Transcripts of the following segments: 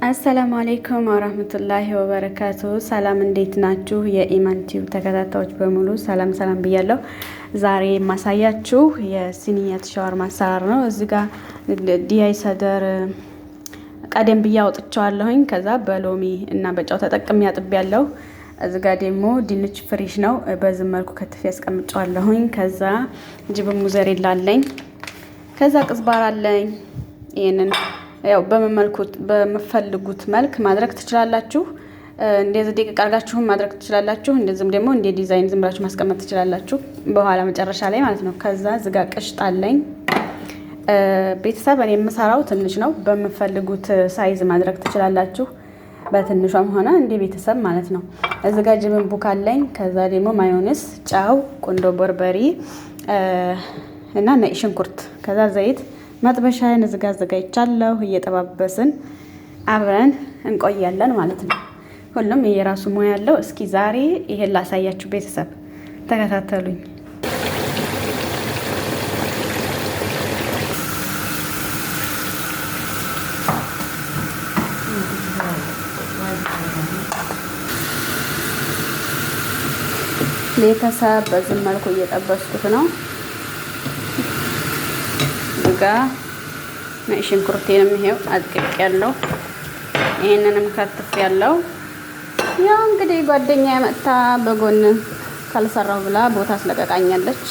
አሰላሙ አለይኩም ወራህመቱላሂ ወበረካቱ። ሰላም እንዴት ናችሁ? የኢማን ቲዩብ ተከታታዮች በሙሉ ሰላም ሰላም ብያለሁ። ዛሬ የማሳያችሁ የሲኒያት ሻወርማ አሰራር ነው። እዚህ ጋር ዲያይ ሰደር ቀደም ብዬ አውጥቼዋለሁኝ። ከዛ በሎሚ እና በጨው ተጠቅሜ አጥቤያለሁ። እዚህ ጋር ደግሞ ድንች ፍሬሽ ነው። በዚህ መልኩ ከትፌ ያስቀምጨዋለሁኝ። ከዛ ጅብን ሙዘሬላ አለኝ። ከዛ ቅዝባር አለኝ። ይሄንን ያው በመፈልጉት መልክ ማድረግ ትችላላችሁ። እንደዚህ ደቂቃ አድርጋችሁ ማድረግ ትችላላችሁ። እንደዚህም ደግሞ እንደ ዲዛይን ዝም ብላችሁ ማስቀመጥ ትችላላችሁ በኋላ መጨረሻ ላይ ማለት ነው። ከዛ ዝጋ ቅሽጥ አለኝ። ቤተሰብ እኔ የምሰራው ትንሽ ነው። በመፈልጉት ሳይዝ ማድረግ ትችላላችሁ። በትንሿም ሆነ እንደ ቤተሰብ ማለት ነው። እዚህ ጋር ጅብን ቡክ አለኝ። ከዛ ደግሞ ማዮኔስ፣ ጫው፣ ቁንዶ በርበሬ እና ነጭ ሽንኩርት፣ ከዛ ዘይት መጥበሻዬን እዚህ ጋር አዘጋጅቻለሁ። እየጠባበስን አብረን እንቆያለን ማለት ነው። ሁሉም የራሱ ሙያ ያለው። እስኪ ዛሬ ይሄን ላሳያችሁ ቤተሰብ ተከታተሉኝ። ቤተሰብ በዚህ መልኩ እየጠበስኩት ነው። ጋ ነጭ ሽንኩርቴንም ይሄው አጥቅቅ ያለው ይሄንንም ከትፍ ያለው። ያው እንግዲህ ጓደኛዬ መጥታ በጎን ካልሰራው ብላ ቦታ አስለቀቃኛለች።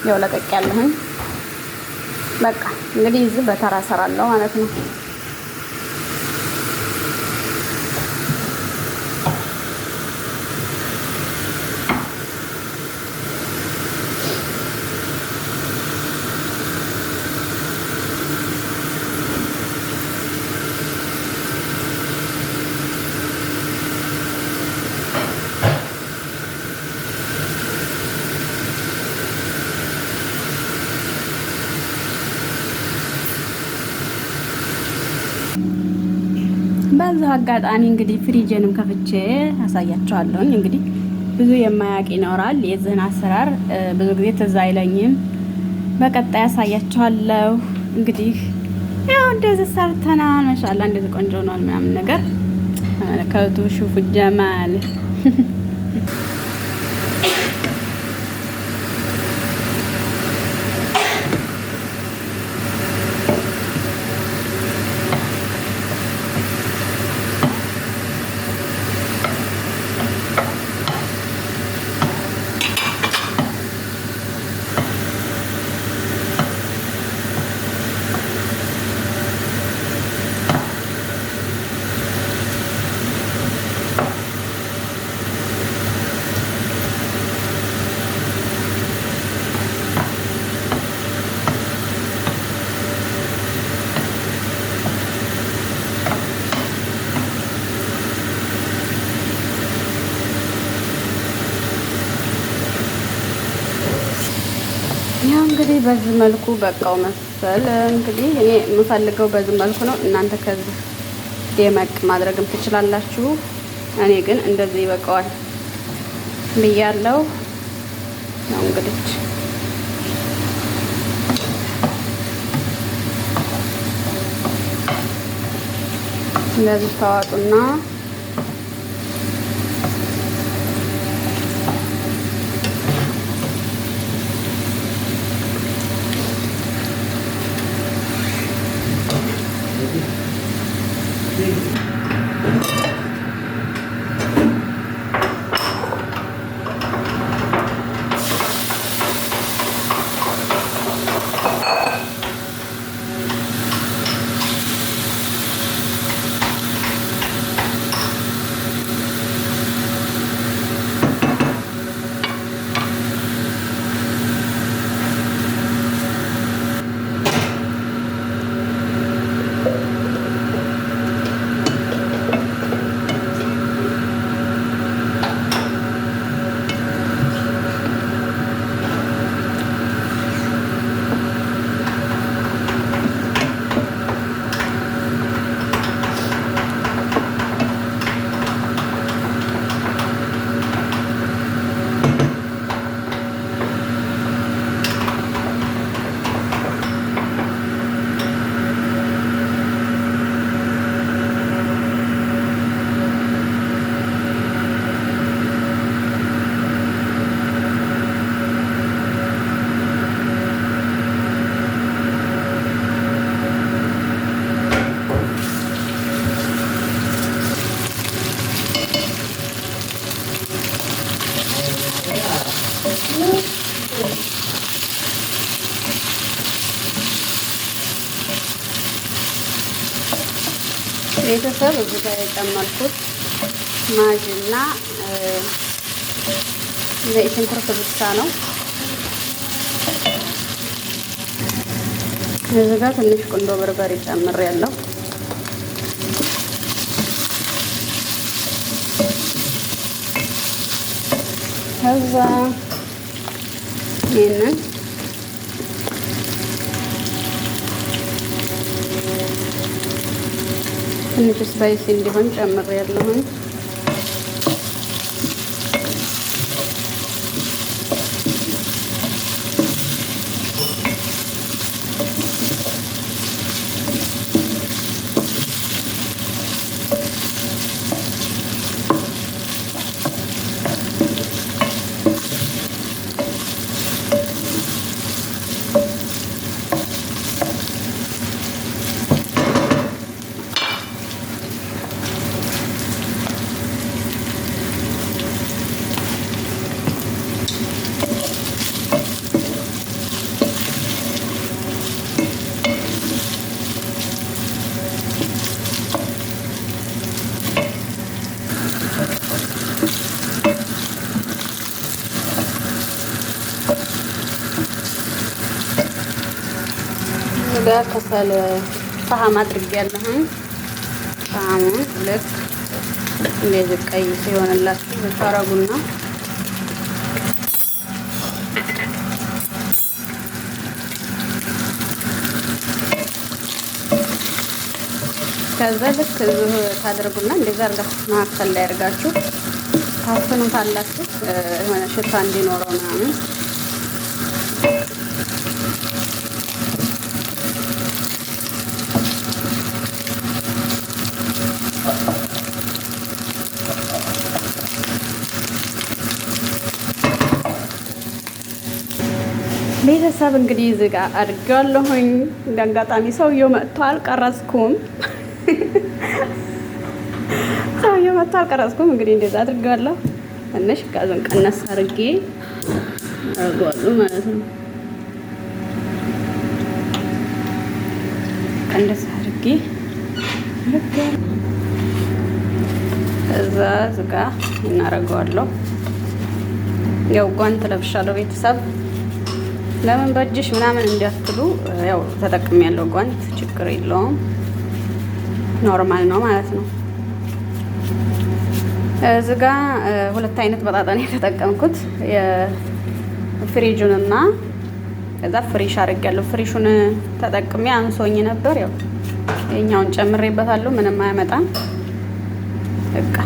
ያው ለቀቅ ያለሁኝ በቃ እንግዲህ እዚህ በተራ ሰራለሁ ማለት ነው። በዛ አጋጣሚ እንግዲህ ፍሪጅንም ከፍቼ አሳያቸዋለሁ። እንግዲህ ብዙ የማያውቅ ይኖራል። የዚህን አሰራር ብዙ ጊዜ ትዝ አይለኝም። በቀጣይ አሳያቸዋለሁ። እንግዲህ ያው እንደዚህ ሰርተናል። ማሻአላ እንደዚህ ቆንጆ ነው ምናምን ነገር ከቱ ሹፉ ጀማል ያው እንግዲህ በዚህ መልኩ በቃው መሰል። እንግዲህ እኔ የምፈልገው በዚህ መልኩ ነው። እናንተ ከዚህ ደመቅ ማድረግም ትችላላችሁ። እኔ ግን እንደዚህ ይበቃዋል ብያለሁ። ያው እንግዲህ እንደዚህ ታዋጡና ቤተሰብ እዚህ ጋር የጨመርኩት ማጅና ሽንኩርት ብቻ ነው። እዚህ ጋር ትንሽ ቁንዶ በርበሬ ጨምሬያለሁ። ከዛ ይሄንን ትንሽ ስፓይሲ እንዲሆን ጨምሬያለሁ። ጋር ከሰል ፈሃም አድርጌያለሁ። ፈሃሙን ልክ እንደዚህ ቀይ ሲሆንላችሁ ብታረጉና ከዛ ልክ እዚሁ ታደርጉና እንደዛ አድርጋችሁ መካከል ላይ አድርጋችሁ ታፍኑታላችሁ የሆነ ሽታ እንዲኖረው ምናምን። ቤተሰብ እንግዲህ እዚህ ጋር አድርጌዋለሁኝ። እንደ አጋጣሚ ሰውየው መጥቶ አልቀረጽኩም። እንግዲህ እንደዛ አድርጌዋለሁ። ትንሽ ጋዙን ቀነስ አድርጌ አድርጌዋለሁ ማለት ነው። ቀነስ አድርጌ እዛ እዚህ ጋር እናደርገዋለሁ። ያው ጓንት ለብሻለሁ ቤተሰብ ለምን በእጅሽ ምናምን እንዲያትሉ ያው ተጠቅሜያለሁ። ጓንት ችግር የለውም ኖርማል ነው ማለት ነው። እዚህ ጋ ሁለት አይነት በጣጣ ነው የተጠቀምኩት፣ የፍሪጁንና ከዛ ፍሪሽ አድርጌያለሁ። ፍሪሹን ተጠቅሜ አንሶኝ ነበር። ያው የኛውን ጨምሬበታለሁ። ምንም አያመጣም። በቃ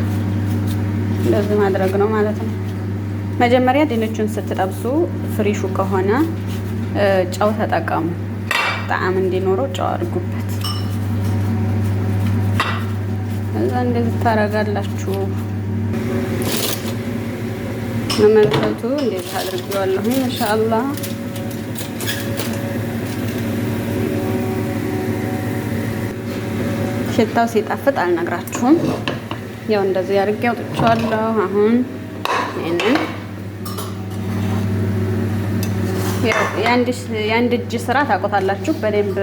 እንደዚህ ማድረግ ነው ማለት ነው። መጀመሪያ ድንቹን ስትጠብሱ ፍሪሹ ከሆነ ጨው ተጠቀሙ። ጣዕም እንዲኖረው ጨው አድርጉበት። እዛ እንደዚህ ታረጋላችሁ። መመልከቱ እንደዚህ አድርጌዋለሁ። ኢንሻአላህ ሽታው ሲጣፍጥ አልነግራችሁም። ያው እንደዚህ አድርጌ አውጥቼዋለሁ። አሁን ይሄንን የአንድ እጅ ስራ ታቆታላችሁ። በደንብ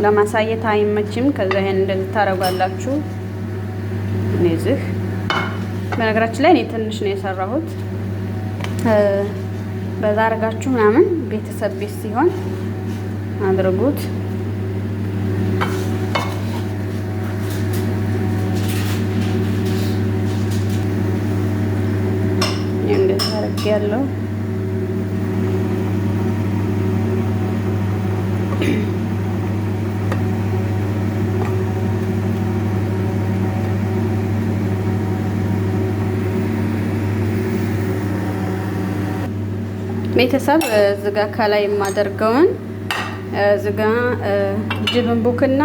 ለማሳየት አይመችም። ከዛ ይሄን እንደዚህ ታረጋላችሁ። እነዚህ በነገራችን ላይ እኔ ትንሽ ነው የሰራሁት። በዛ አድርጋችሁ ምናምን ቤተሰብ ቤት ሲሆን አድርጉት። እንደዚህ አድርጌያለሁ። ቤተሰብ እዚጋ ከላይ የማደርገውን እዚጋ ጅብን ቡክና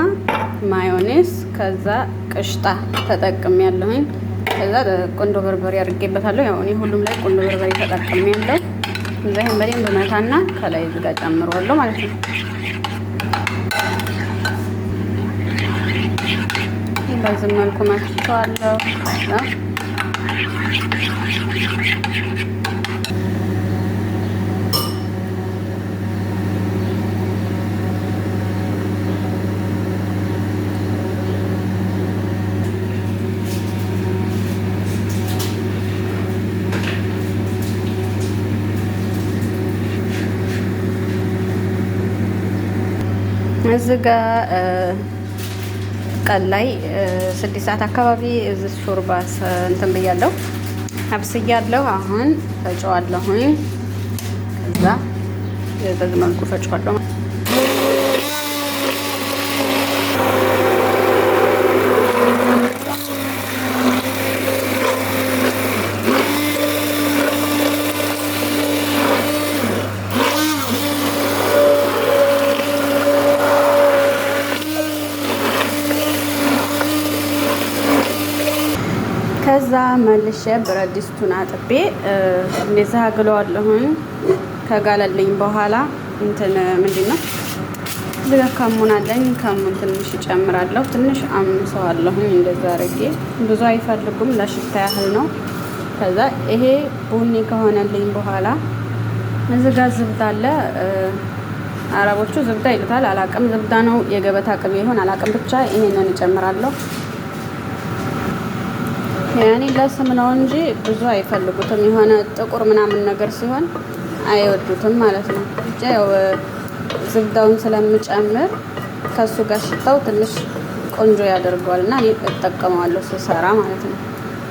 ማዮኔስ ከዛ ቅሽጣ ተጠቅሜያለሁኝ። ከዛ ቁንዶ በርበሬ አድርጌበታለሁ። ያው እኔ ሁሉም ላይ ቁንዶ በርበሬ ተጠቅሜያለሁ። እዛ ይሄን በደንብ መታና ከላይ እዚጋ ጨምረዋለሁ ማለት ነው። በዚህ መልኩ መጥቷለሁ። እዚህ ጋ ቀን ላይ 6 ሰዓት አካባቢ እዚህ ሾርባ እንትን ብያለሁ፣ አብስያለሁ። አሁን ፈጨዋለሁኝ። ከዛ በዚህ መልኩ ፈጨዋለሁ። ከዛ መልሼ ብረት ድስቱን አጥቤ እንደዛ አግለዋለሁኝ። ከጋለልኝ በኋላ እንትን ምንድነው እዚህ ጋር ከሙን አለኝ። ከሙን ትንሽ እጨምራለሁ። ትንሽ አምሰዋለሁኝ። እንደዛ አድርጌ ብዙ አይፈልጉም፣ ለሽታ ያህል ነው። ከዛ ይሄ ቡኒ ከሆነልኝ በኋላ እዚህ ጋር ዝብዳ አለ። አረቦቹ ዝብዳ ይሉታል፣ አላቅም። ዝብዳ ነው የገበታ ቅቤ ይሆን አላቅም። ብቻ ይሄንን እጨምራለሁ። ያኔ ለስም ነው እንጂ ብዙ አይፈልጉትም። የሆነ ጥቁር ምናምን ነገር ሲሆን አይወዱትም ማለት ነው። ብቻ ያው ዝብዳውን ስለምጨምር ከሱ ጋር ሽታው ትንሽ ቆንጆ ያደርገዋል እና እኔ እጠቀመዋለሁ ስሰራ ማለት ነው።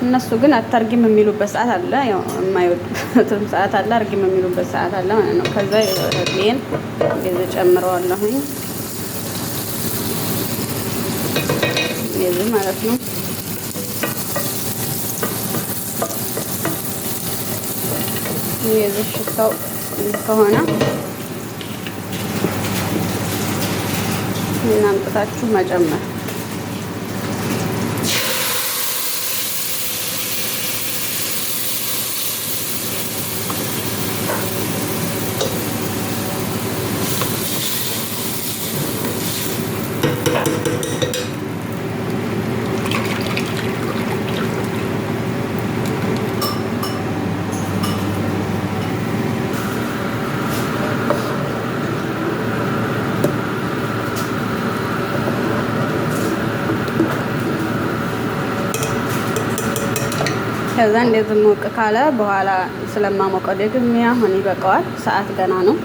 እነሱ ግን አታርጊም የሚሉበት ሰዓት አለ፣ ያው የማይወዱበትም ሰዓት አለ፣ አርጊም የሚሉበት ሰዓት አለ ማለት ነው። ከዛ ይሄን እንደዚህ ጨምረዋለሁኝ እንደዚህ ማለት ነው። የዚህ ሽታው ከሆነ እናምጥታችሁ መጨመር። ከዛ እንደዚህ ሞቅ ካለ በኋላ ስለማሞቀው ደግሜ አሁን ይበቃዋል። ሰዓት ገና ነው።